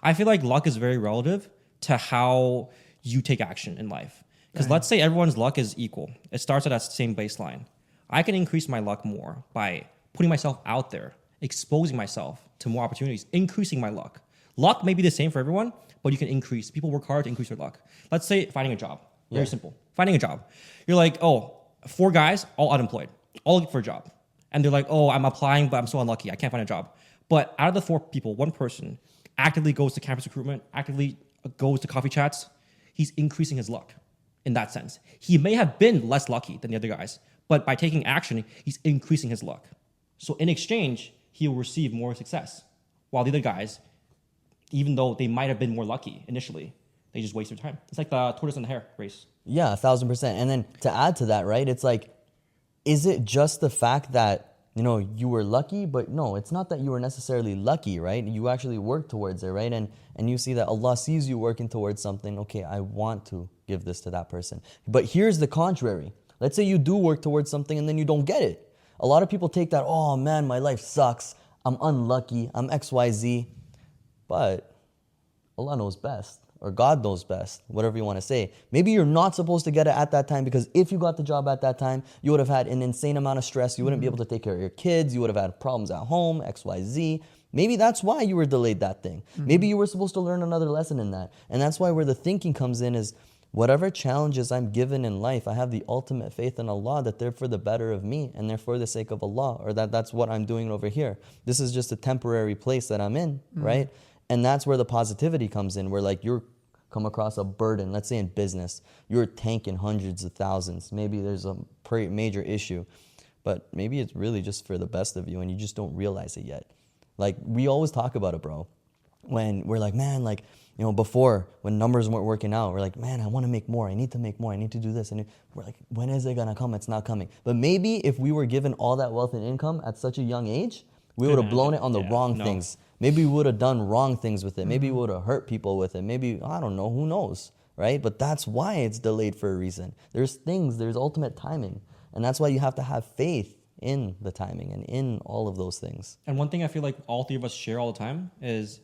I feel like luck is very relative to how you take action in life. Because let's say everyone's luck is equal. It starts at that same baseline. I can increase my luck more by putting myself out there, exposing myself to more opportunities, increasing my luck. Luck may be the same for everyone, but you can increase. People work hard to increase their luck. Let's say finding a job. Very simple. Finding a job. You're like, 4 guys, all unemployed, all looking for a job. And they're like, I'm applying, but I'm so unlucky. I can't find a job. But out of the 4 people, 1 person actively goes to campus recruitment, actively goes to coffee chats. He's increasing his luck. in that sense. He may have been less lucky than the other guys, but by taking action, he's increasing his luck. So in exchange, he will receive more success. While the other guys, even though they might have been more lucky initially, they just waste their time. It's like the tortoise and the hare race. Yeah, 1,000%. And then to add to that, right, it's like, is it just the fact that, you know, you were lucky? But no, it's not that you were necessarily lucky, right? You actually worked towards it, right? And you see that Allah sees you working towards something. Okay, I want to give this to that person. But here's the contrary. Let's say you do work towards something and then you don't get it. A lot of people take that, oh man, my life sucks. I'm unlucky. I'm XYZ. But Allah knows best. Or God knows best, whatever you want to say. Maybe you're not supposed to get it at that time, because if you got the job at that time, you would have had an insane amount of stress. You wouldn't be able to take care of your kids. You would have had problems at home, XYZ. Maybe that's why you were delayed that thing. Maybe you were supposed to learn another lesson in that. And that's why where the thinking comes in is, whatever challenges I'm given in life, I have the ultimate faith in Allah that they're for the better of me and they're for the sake of Allah, or that's what I'm doing over here. This is just a temporary place that I'm in, right? And that's where the positivity comes in, where like you're come across a burden, let's say in business, you're tanking hundreds of thousands. Maybe there's a major issue, but maybe it's really just for the best of you and you just don't realize it yet. Like we always talk about it, bro. When we're like, man, like, you know, before when numbers weren't working out, we're like, man, I want to make more. I need to make more. I need to do this. And we're like, when is it going to come? It's not coming. But maybe if we were given all that wealth and income at such a young age, we would have blown it on the wrong things. Maybe we would have done wrong things with it. Maybe we would have hurt people with it. Maybe, I don't know, who knows, right? But that's why it's delayed for a reason. There's ultimate timing. And that's why you have to have faith in the timing and in all of those things. And one thing I feel like all three of us share all the time is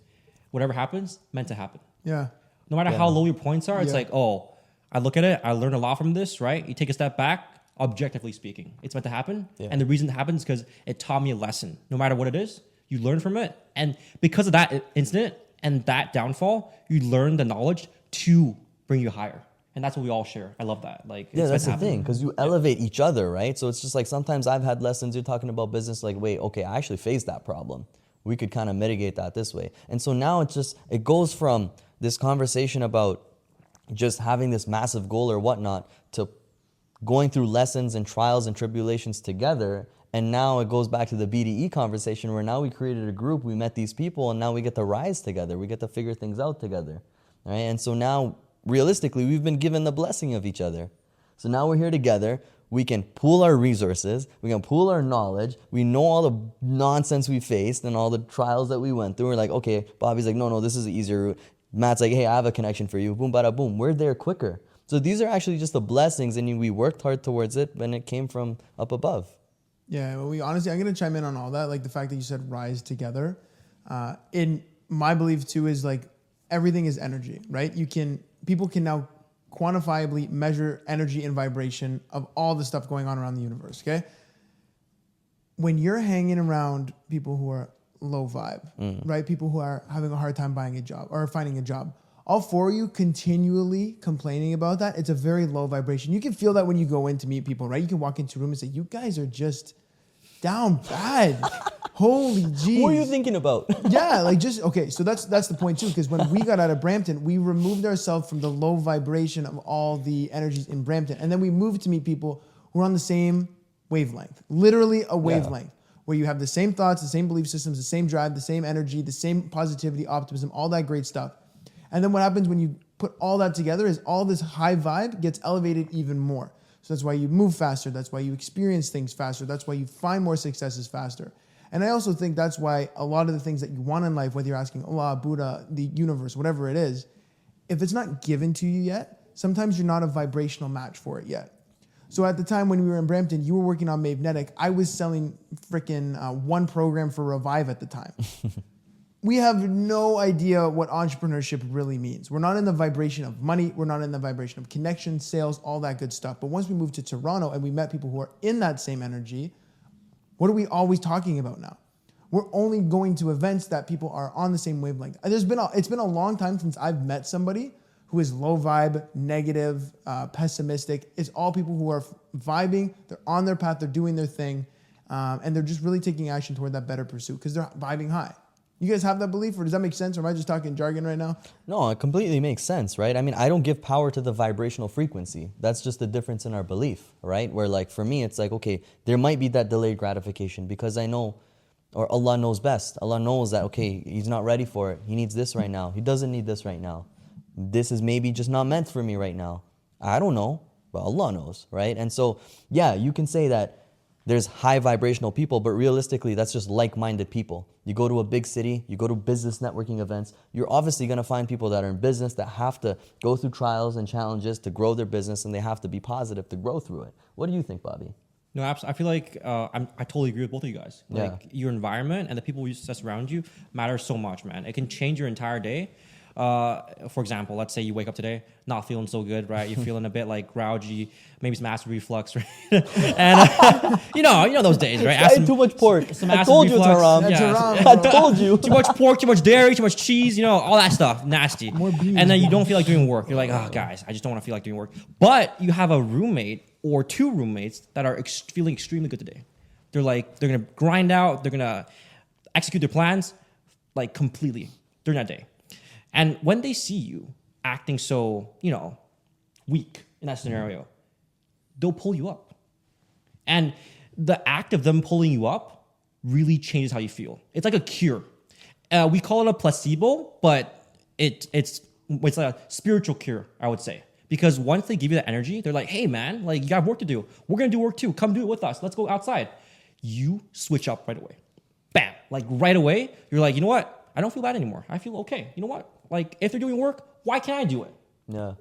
whatever happens, meant to happen. Yeah. No matter how low your points are, it's like, oh, I look at it, I learn a lot from this, right? You take a step back, objectively speaking, it's meant to happen. Yeah. And the reason it happens is because it taught me a lesson. No matter what it is, you learn from it. And because of that incident and that downfall, you learn the knowledge to bring you higher. And that's what we all share. I love that. Like, yeah, that's the thing, because you elevate each other, right? So it's just like sometimes I've had lessons, you're talking about business, like, wait, okay, I actually faced that problem. We could kind of mitigate that this way. And so now it goes from this conversation about just having this massive goal or whatnot to going through lessons and trials and tribulations together. And now it goes back to the BDE conversation where now we created a group, we met these people, and now we get to rise together. We get to figure things out together, right? And so now, realistically, we've been given the blessing of each other. So now we're here together. We can pool our resources. We can pool our knowledge. We know all the nonsense we faced and all the trials that we went through. We're like, okay, Bobby's like, no, this is the easier route. Matt's like, hey, I have a connection for you. Boom, bada, boom. We're there quicker. So these are actually just the blessings, and we worked hard towards it, and it came from up above. Yeah, well, I'm going to chime in on all that. Like the fact that you said rise together. In my belief too is like everything is energy, right? People can now quantifiably measure energy and vibration of all the stuff going on around the universe, okay? When you're hanging around people who are low vibe, right? People who are having a hard time buying a job or finding a job, all four of you continually complaining about that, it's a very low vibration. You can feel that when you go in to meet people, right? You can walk into a room and say, you guys are just down bad. Holy jeez. What are you thinking about? Yeah, like just, okay, so that's the point too, because when we got out of Brampton, we removed ourselves from the low vibration of all the energies in Brampton. And then we moved to meet people who are on the same wavelength, literally a wavelength, where you have the same thoughts, the same belief systems, the same drive, the same energy, the same positivity, optimism, all that great stuff. And then what happens when you put all that together is all this high vibe gets elevated even more. So that's why you move faster. That's why you experience things faster. That's why you find more successes faster. And I also think that's why a lot of the things that you want in life, whether you're asking Allah, Buddha, the universe, whatever it is, if it's not given to you yet, sometimes you're not a vibrational match for it yet. So at the time when we were in Brampton, you were working on Magnetic. I was selling freaking one program for Revive at the time. We have no idea what entrepreneurship really means. We're not in the vibration of money. We're not in the vibration of connection, sales, all that good stuff. But once we moved to Toronto and we met people who are in that same energy, what are we always talking about now? We're only going to events that people are on the same wavelength. It's been a long time since I've met somebody who is low vibe, negative, pessimistic. It's all people who are vibing. They're on their path. They're doing their thing. And they're just really taking action toward that better pursuit because they're vibing high. You guys have that belief, or does that make sense? Or am I just talking jargon right now? No, it completely makes sense, right? I mean, I don't give power to the vibrational frequency. That's just the difference in our belief, right? Where like for me, it's like, okay, there might be that delayed gratification because I know, or Allah knows best. Allah knows that, okay, he's not ready for it. He needs this right now. He doesn't need this right now. This is maybe just not meant for me right now. I don't know, but Allah knows, right? And so, yeah, you can say that there's high vibrational people, but realistically, that's just like-minded people. You go to a big city, you go to business networking events, you're obviously going to find people that are in business that have to go through trials and challenges to grow their business, and they have to be positive to grow through it. What do you think, Bobby? No, I feel like I totally agree with both of you guys. Like your environment and the people that surround you matter so much, man. It can change your entire day. For example, let's say you wake up today not feeling so good, right? You're feeling a bit like grouchy, maybe some acid reflux, right? And you know those days, right? I ate too much pork. I told you, Taram. Taram. I told you. Too much pork, too much dairy, too much cheese, all that stuff, nasty. More beans. And then you don't feel like doing work. You're like, oh, guys, I just don't want to feel like doing work. But you have a roommate or two roommates that are feeling extremely good today. They're gonna grind out. They're gonna execute their plans like completely during that day. And when they see you acting so, weak in that scenario, they'll pull you up. And the act of them pulling you up really changes how you feel. It's like a cure. We call it a placebo, but it's like a spiritual cure, I would say. Because once they give you that energy, they're like, hey, man, like you got work to do. We're going to do work too. Come do it with us. Let's go outside. You switch up right away. Bam. Like right away, you're like, you know what? I don't feel bad anymore. I feel okay. You know what? Like if they're doing work, why can't I do it? Yeah.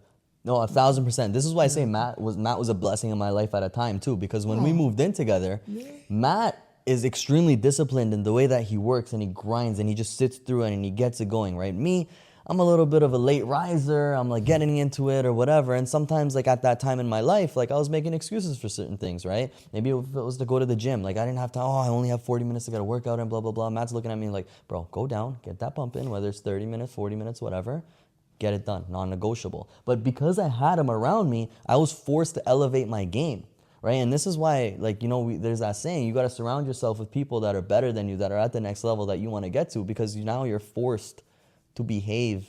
No, 1,000%. This is why I say Matt was a blessing in my life at a time too, because when we moved in together, Matt is extremely disciplined in the way that he works and he grinds and he just sits through it and he gets it going, right? Me, I'm a little bit of a late riser. I'm like getting into it or whatever. And sometimes like at that time in my life, like I was making excuses for certain things, right? Maybe if it was to go to the gym, like I didn't have to, I only have 40 minutes to get a workout and blah, blah, blah. Matt's looking at me like, bro, go down, get that pump in, whether it's 30 minutes, 40 minutes, whatever. Get it done, non-negotiable. But because I had him around me, I was forced to elevate my game, right? And this is why, like, there's that saying, you got to surround yourself with people that are better than you, that are at the next level that you want to get to, because now you're forced to behave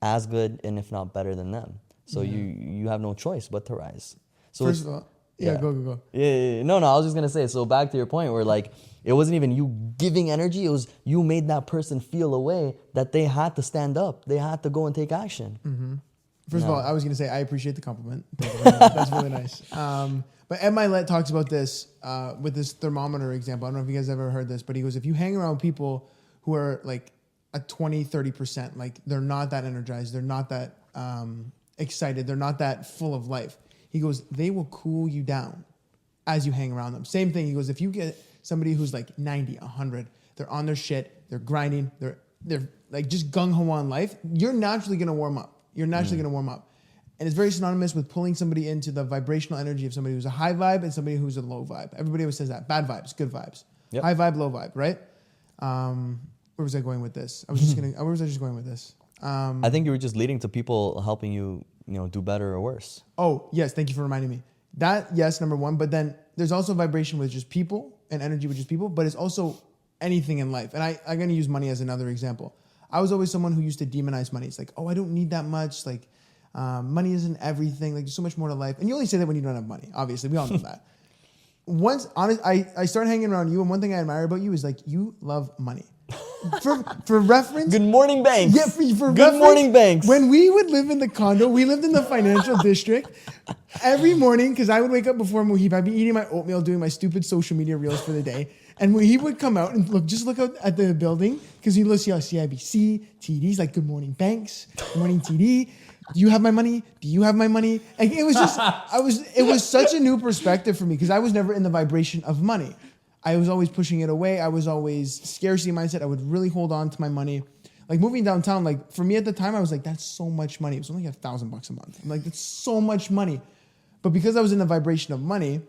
as good and if not better than them. So you have no choice but to rise. So first of all, go. Yeah. No, I was just going to say, so back to your point where like, it wasn't even you giving energy. It was you made that person feel a way that they had to stand up. They had to go and take action. Mm-hmm. First of all, I was going to say, I appreciate the compliment. Thank you very much. That's really nice. But Ed Milet talks about this with this thermometer example. I don't know if you guys ever heard this, but he goes, if you hang around people who are like at 20, 30%, like they're not that energized, they're not that excited, they're not that full of life. He goes, they will cool you down as you hang around them. Same thing. He goes, if you get somebody who's like 90, 100, they're on their shit, they're grinding, they're like just gung-ho on life, you're naturally going to warm up. And it's very synonymous with pulling somebody into the vibrational energy of somebody who's a high vibe and somebody who's a low vibe. Everybody always says that. Bad vibes, good vibes. Yep. High vibe, low vibe, right? Where was I going with this? Where was I just going with this? I think you were just leading to people helping you, do better or worse. Oh, yes. Thank you for reminding me. That, yes, number one. But then there's also vibration with just people and energy with just people, but it's also anything in life. And I'm going to use money as another example. I was always someone who used to demonize money. It's like, I don't need that much. Like, money isn't everything. Like, there's so much more to life. And you only say that when you don't have money. Obviously, we all know that. I started hanging around you, and one thing I admire about you is like you love money. For reference, Good morning, banks. Yeah, for Good morning, banks. When we would live in the condo, we lived in the financial district. Every morning, because I would wake up before Muhib, I'd be eating my oatmeal, doing my stupid social media reels for the day. And Muhib would come out and look out at the building, because he'd see CIBC, TDs, like good morning, banks, good morning, TD. Do you have my money? Do you have my money? And it was just, it was such a new perspective for me, because I was never in the vibration of money. I was always pushing it away. I was always scarcity mindset. I would really hold on to my money. Like moving downtown, like for me at the time, I was like, that's so much money. It was only $1,000 a month. I'm like, that's so much money. But because I was in the vibration of money,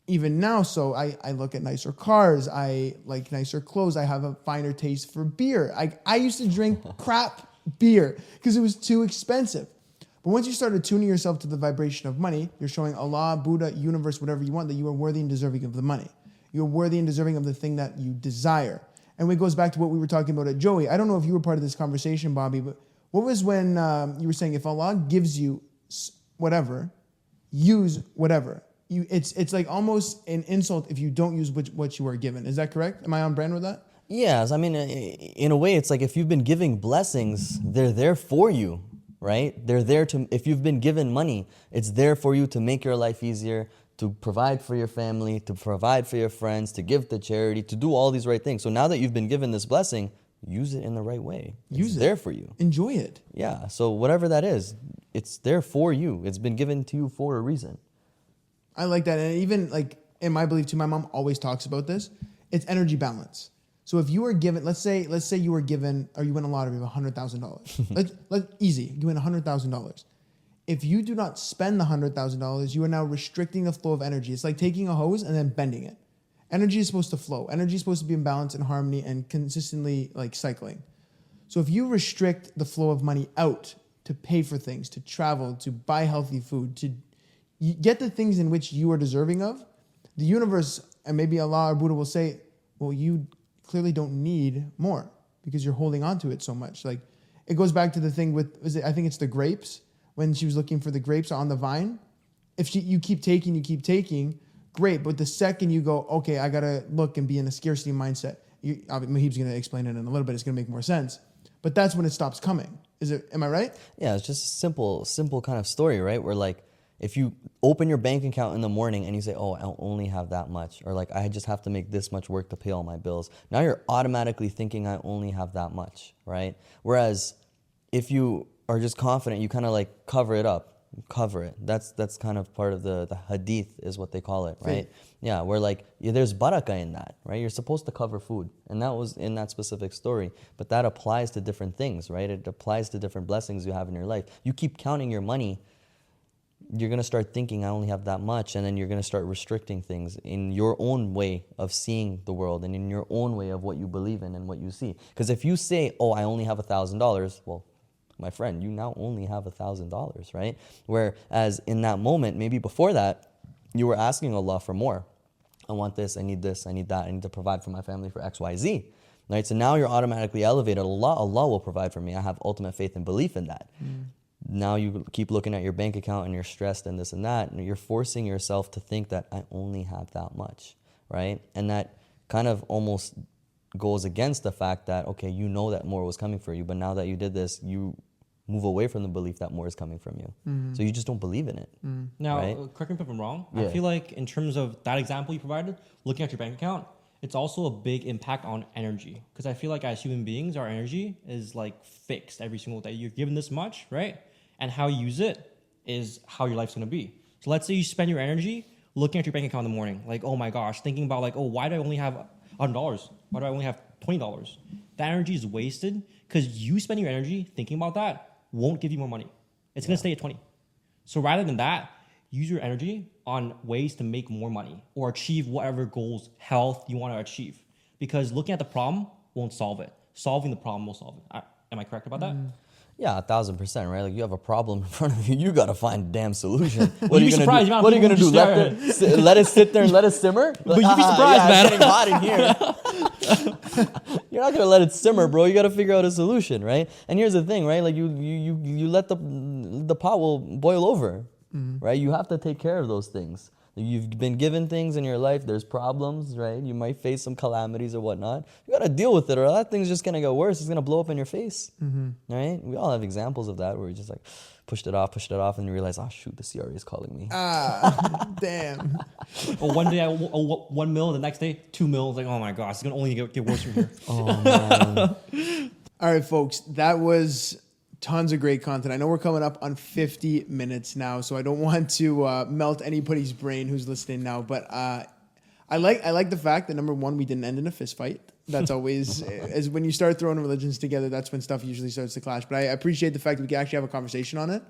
even now, so I look at nicer cars. I like nicer clothes. I have a finer taste for beer. I used to drink crap beer because it was too expensive. But once you started tuning yourself to the vibration of money, you're showing Allah, Buddha, universe, whatever you want, that you are worthy and deserving of the money. You're worthy and deserving of the thing that you desire. And it goes back to what we were talking about at Joey. I don't know if you were part of this conversation, Bobby, but what was when you were saying if Allah gives you whatever, use whatever. It's like almost an insult if you don't use what you are given. Is that correct? Am I on brand with that? Yes, I mean, in a way, it's like if you've been giving blessings, they're there for you, right? They're there to, if you've been given money, it's there for you to make your life easier, to provide for your family, to provide for your friends, to give to charity, to do all these right things. So now that you've been given this blessing, use it in the right way. It's there for you. Enjoy it. Yeah, so whatever that is, it's there for you. It's been given to you for a reason. I like that. And even like in my belief too, my mom always talks about this. It's energy balance. So if you were given, let's say you were given, or you win a lottery of $100,000. Let's easy. You win $100,000. If you do not spend the $100,000, you are now restricting the flow of energy. It's like taking a hose and then bending it. Energy is supposed to flow. Energy is supposed to be in balance and harmony and consistently like cycling. So if you restrict the flow of money out to pay for things, to travel, to buy healthy food, to get the things in which you are deserving of, the universe and maybe Allah or Buddha will say, well, you clearly don't need more because you're holding on to it so much. Like it goes back to the thing with, I think it's the grapes, when she was looking for the grapes on the vine. If you keep taking, great. But the second you go, okay, I got to look and be in a scarcity mindset. Muhib's going to explain it in a little bit. It's going to make more sense. But that's when it stops coming. Am I right? Yeah, it's just a simple kind of story, right? Where like, if you open your bank account in the morning and you say, oh, I'll only have that much, or like, I just have to make this much work to pay all my bills. Now you're automatically thinking I only have that much, right? Whereas if you are just confident, you kind of like cover it. That's kind of part of the hadith is what they call it, right? Yeah, where like there's barakah in that, right? You're supposed to cover food. And that was in that specific story. But that applies to different things, right? It applies to different blessings you have in your life. You keep counting your money, you're going to start thinking I only have that much, and then you're going to start restricting things in your own way of seeing the world and in your own way of what you believe in and what you see. Because if you say, oh, I only have $1,000, well, my friend, you now only have $1,000, right? Whereas in that moment, maybe before that, you were asking Allah for more. I want this, I need that, I need to provide for my family for X, Y, Z. Right? So now you're automatically elevated. Allah will provide for me. I have ultimate faith and belief in that. Now you keep looking at your bank account and you're stressed and this and that, and you're forcing yourself to think that I only have that much, right? And that kind of almost goes against the fact that, okay, you know that more was coming for you, but now that you did this, you move away from the belief that more is coming from you. So you just don't believe in it. Now, right? correct me if I'm wrong. Yeah. I feel like in terms of that example you provided, looking at your bank account, it's also a big impact on energy. Because I feel like as human beings, our energy is like fixed every single day. You're given this much, right? And how you use it is how your life's going to be. So let's say you spend your energy looking at your bank account in the morning, like, oh my gosh, thinking about like, oh, why do I only have $100? Why do I only have $20? That energy is wasted because you spend your energy thinking about that won't give you more money. It's going to stay at 20. So rather than that, use your energy on ways to make more money or achieve whatever goals, health you want to achieve. Because looking at the problem won't solve it. Solving the problem will solve it. Am I correct about that? Yeah, 1,000%, right? Like you have a problem in front of you, you gotta find a damn solution. What are you gonna do? What are you gonna do? Let it sit there and let it simmer? But you'd be surprised, man. It's getting hot in here. You're not gonna let it simmer, bro. You gotta figure out a solution, right? And here's the thing, right? Like you let the pot will boil over, right? You have to take care of those things. You've been given things in your life. There's problems, right? You might face some calamities or whatnot. You got to deal with it or that thing's just going to get worse. It's going to blow up in your face, right? We all have examples of that where we just like pushed it off and you realize, oh, shoot, the CRE is calling me. Damn. Or one day, 1 mil, the next day, 2 mil. It's like, oh my gosh, it's going to only get worse from here. Oh, man. All right, folks, that was tons of great content. I know we're coming up on 50 minutes now, so I don't want to melt anybody's brain who's listening now. But I like the fact that, number one, we didn't end in a fist fight. That's always, as when you start throwing religions together, that's when stuff usually starts to clash. But I appreciate the fact that we can actually have a conversation on it.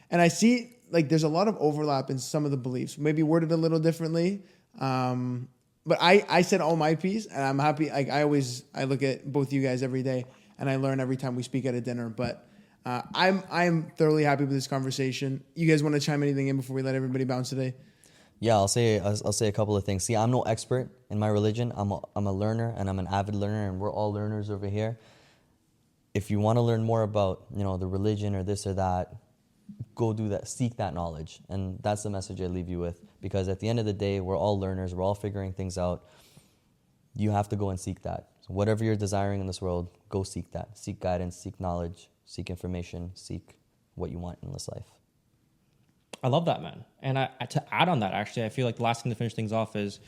And I see, like, there's a lot of overlap in some of the beliefs, maybe worded a little differently. But I said all my piece, and I'm happy. Like, I look at both you guys every day, and I learn every time we speak at a dinner. But I'm thoroughly happy with this conversation. You guys want to chime anything in before we let everybody bounce today? Yeah, I'll say a couple of things. See, I'm no expert in my religion. I'm a learner, and I'm an avid learner, and we're all learners over here. If you want to learn more about, the religion or this or that, go do that. Seek that knowledge, and that's the message I leave you with. Because at the end of the day, we're all learners. We're all figuring things out. You have to go and seek that. So whatever you're desiring in this world, go seek that. Seek guidance. Seek knowledge. Seek information. Seek what you want in this life. I love that, man. And to add on that, actually, I feel like the last thing to finish things off is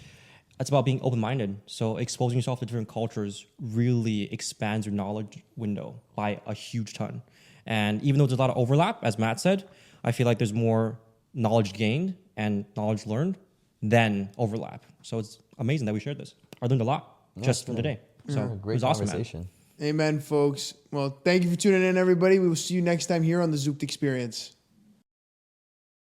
it's about being open-minded. So exposing yourself to different cultures really expands your knowledge window by a huge ton. And even though there's a lot of overlap, as Matt said, I feel like there's more knowledge gained and knowledge learned than overlap. So it's amazing that we shared this. I learned a lot just from today. So Great it was awesome, conversation. man. Amen, folks. Well, thank you for tuning in, everybody. We will see you next time here on the Zooped Experience.